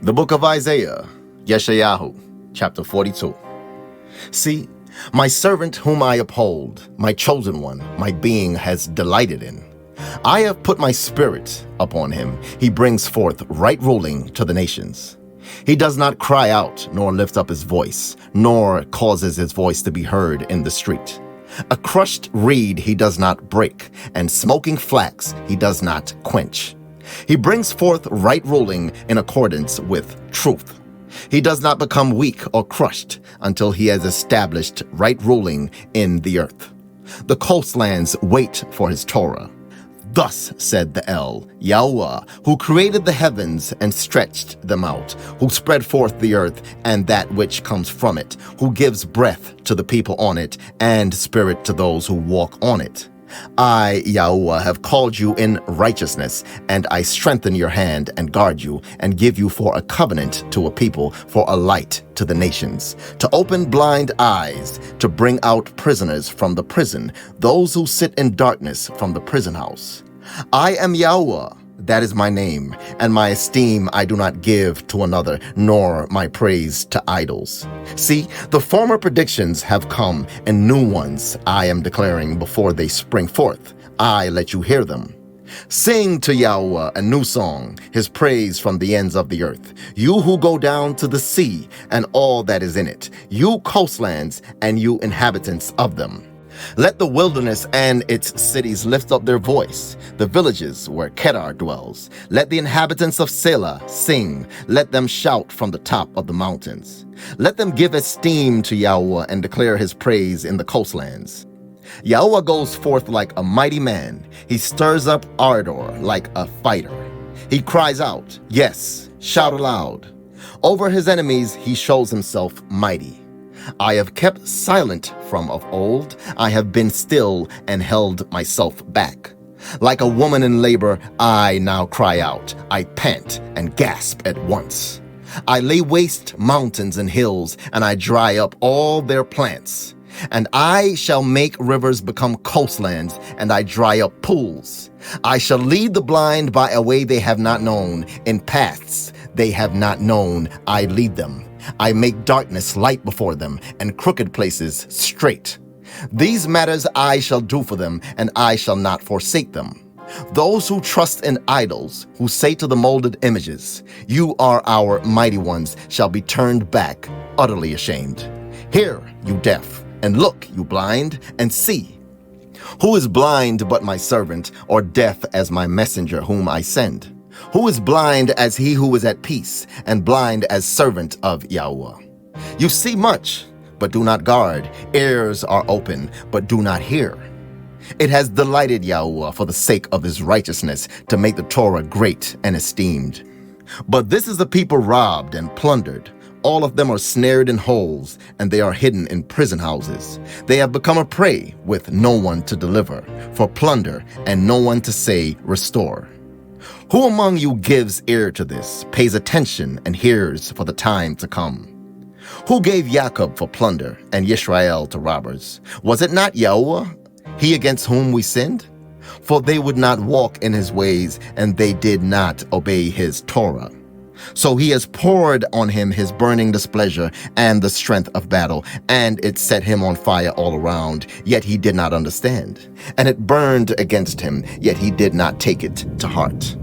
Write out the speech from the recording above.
The book of Isaiah, Yeshayahu, chapter 42. See, my servant whom I uphold, my chosen one, my being has delighted in. I have put my spirit upon him. He brings forth right ruling to the nations. He does not cry out, nor lift up his voice, nor causes his voice to be heard in the street. A crushed reed he does not break, and smoking flax he does not quench. He brings forth right ruling in accordance with truth. He does not become weak or crushed until he has established right ruling in the earth. The coastlands wait for his Torah. Thus said the YAHUAH, who created the heavens and stretched them out, who spread forth the earth and that which comes from it, who gives breath to the people on it and spirit to those who walk on it. I, YAHUAH, have called you in righteousness, and I strengthen your hand and guard you, and give you for a covenant to a people, for a light to the nations, to open blind eyes, to bring out prisoners from the prison, those who sit in darkness from the prison house. I am YAHUAH, that is my name, and my esteem I do not give to another, nor my praise to idols. See, the former predictions have come, and new ones I am declaring before they spring forth. I let you hear them. Sing to YAHUAH a new song, his praise from the ends of the earth. You who go down to the sea and all that is in it, you coastlands and you inhabitants of them. Let the wilderness and its cities lift up their voice, the villages where Kedar dwells. Let the inhabitants of Selah sing. Let them shout from the top of the mountains. Let them give esteem to YAHUAH and declare his praise in the coastlands. YAHUAH goes forth like a mighty man. He stirs up ardor like a fighter. He cries out, yes, shout aloud. Over his enemies he shows himself mighty. I have kept silent from of old. I have been still and held myself back. Like a woman in labor, I now cry out. I pant and gasp at once. I lay waste mountains and hills, and I dry up all their plants. And I shall make rivers become coastlands, and I dry up pools. I shall lead the blind by a way they have not known. In paths they have not known, I lead them. I make darkness light before them, and crooked places straight. These matters I shall do for them, and I shall not forsake them. Those who trust in idols, who say to the molded images, you are our mighty ones, shall be turned back, utterly ashamed. Hear, you deaf, and look, you blind, and see. Who is blind but my servant, or deaf as my messenger whom I send? Who is blind as he who is at peace, and blind as servant of YAHUAH? You see much, but do not guard. Ears are open, but do not hear. It has delighted YAHUAH for the sake of his righteousness to make the Torah great and esteemed. But this is the people robbed and plundered. All of them are snared in holes, and they are hidden in prison houses. They have become a prey with no one to deliver, for plunder and no one to say, restore. Who among you gives ear to this, pays attention, and hears for the time to come? Who gave Jacob for plunder, and Yisrael to robbers? Was it not YAHUAH, he against whom we sinned? For they would not walk in his ways, and they did not obey his Torah. So he has poured on him his burning displeasure and the strength of battle, and it set him on fire all around, yet he did not understand. And it burned against him, yet he did not take it to heart.